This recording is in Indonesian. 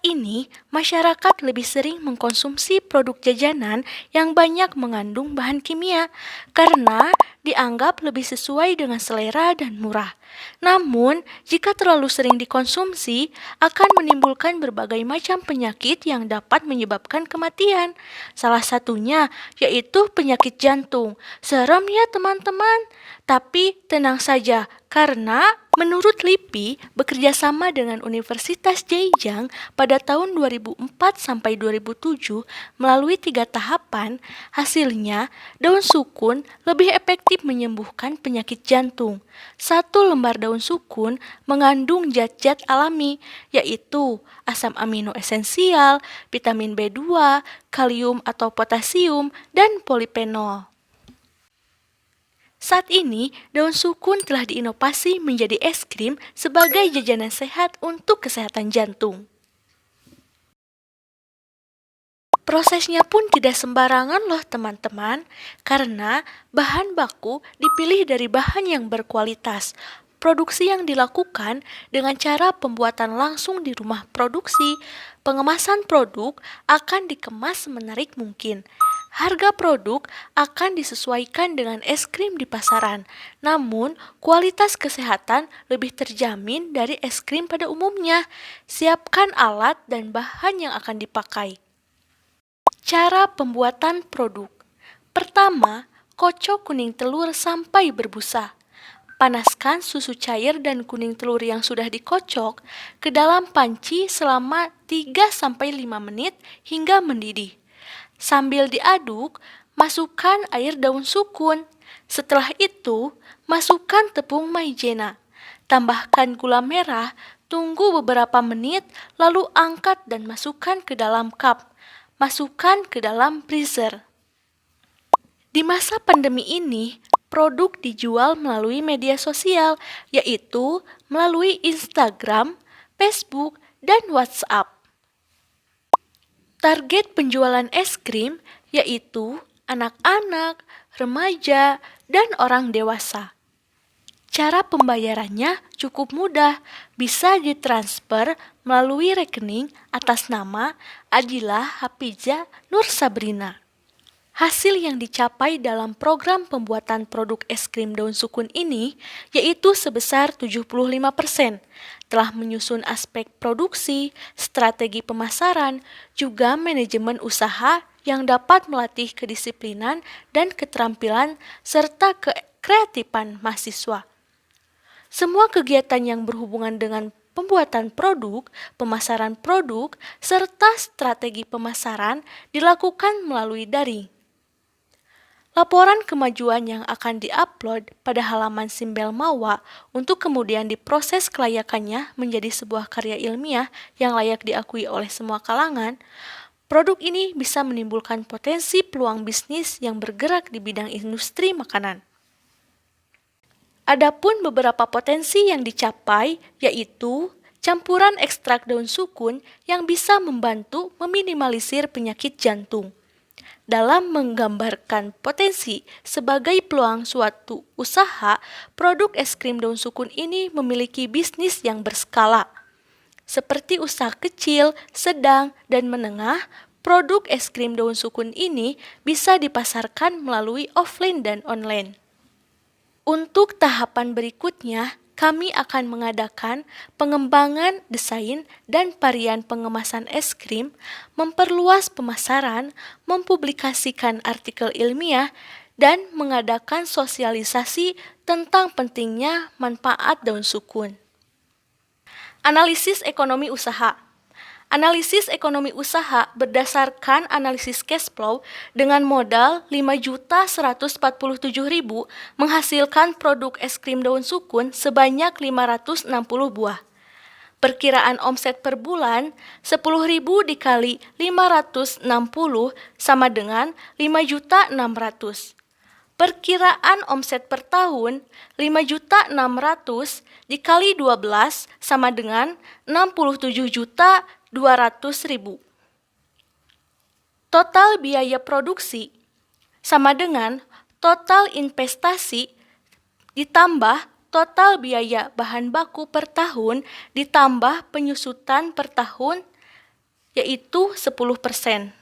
ini, masyarakat lebih sering mengkonsumsi produk jajanan yang banyak mengandung bahan kimia karena dianggap lebih sesuai dengan selera dan murah. Namun, jika terlalu sering dikonsumsi, akan menimbulkan berbagai macam penyakit yang dapat menyebabkan kematian. Salah satunya yaitu penyakit jantung. Serem ya teman-teman, tapi tenang saja karena menurut LIPI bekerja sama dengan Universitas Zhejiang pada tahun 2004 sampai 2007 melalui 3 tahapan, hasilnya daun sukun lebih efektif menyembuhkan penyakit jantung. Satu lembar daun sukun mengandung zat-zat alami, yaitu asam amino esensial, vitamin B2, kalium atau potasium, dan polifenol. Saat ini, daun sukun telah diinovasi menjadi es krim sebagai jajanan sehat untuk kesehatan jantung. Prosesnya pun tidak sembarangan loh teman-teman, karena bahan baku dipilih dari bahan yang berkualitas. Produksi yang dilakukan dengan cara pembuatan langsung di rumah produksi, pengemasan produk akan dikemas semenarik mungkin. Harga produk akan disesuaikan dengan es krim di pasaran, namun kualitas kesehatan lebih terjamin dari es krim pada umumnya. Siapkan alat dan bahan yang akan dipakai. Cara pembuatan produk. Pertama, kocok kuning telur sampai berbusa. Panaskan susu cair dan kuning telur yang sudah dikocok ke dalam panci selama 3-5 menit hingga mendidih. Sambil diaduk, masukkan air daun sukun. Setelah itu, masukkan tepung maizena. Tambahkan gula merah, tunggu beberapa menit, lalu angkat dan masukkan ke dalam cup. Masukkan ke dalam freezer. Di masa pandemi ini, produk dijual melalui media sosial, yaitu melalui Instagram, Facebook, dan WhatsApp. Target penjualan es krim yaitu anak-anak, remaja, dan orang dewasa. Cara pembayarannya cukup mudah, bisa ditransfer melalui rekening atas nama Adila Hafiza Nur Sabrina. Hasil yang dicapai dalam program pembuatan produk es krim daun sukun ini yaitu sebesar 75%. Telah menyusun aspek produksi, strategi pemasaran, juga manajemen usaha yang dapat melatih kedisiplinan dan keterampilan serta kreatifan mahasiswa. Semua kegiatan yang berhubungan dengan pembuatan produk, pemasaran produk, serta strategi pemasaran dilakukan melalui daring. Laporan kemajuan yang akan diupload pada halaman Simbel Mawa untuk kemudian diproses kelayakannya menjadi sebuah karya ilmiah yang layak diakui oleh semua kalangan. Produk ini bisa menimbulkan potensi peluang bisnis yang bergerak di bidang industri makanan. Adapun beberapa potensi yang dicapai yaitu campuran ekstrak daun sukun yang bisa membantu meminimalisir penyakit jantung. Dalam menggambarkan potensi sebagai peluang suatu usaha, produk es krim daun sukun ini memiliki bisnis yang berskala. Seperti usaha kecil, sedang, dan menengah, produk es krim daun sukun ini bisa dipasarkan melalui offline dan online. Untuk tahapan berikutnya, kami akan mengadakan pengembangan desain dan varian pengemasan es krim, memperluas pemasaran, mempublikasikan artikel ilmiah, dan mengadakan sosialisasi tentang pentingnya manfaat daun sukun. Analisis ekonomi usaha. Analisis ekonomi usaha berdasarkan analisis cash flow dengan modal 5.147.000 menghasilkan produk es krim daun sukun sebanyak 560 buah. Perkiraan omset per bulan 10.000 dikali 560 sama dengan 5.600.000. Perkiraan omset per tahun 5.600.000 dikali 12 sama dengan 67.200.000. Total biaya produksi sama dengan total investasi ditambah total biaya bahan baku per tahun ditambah penyusutan per tahun yaitu 10%.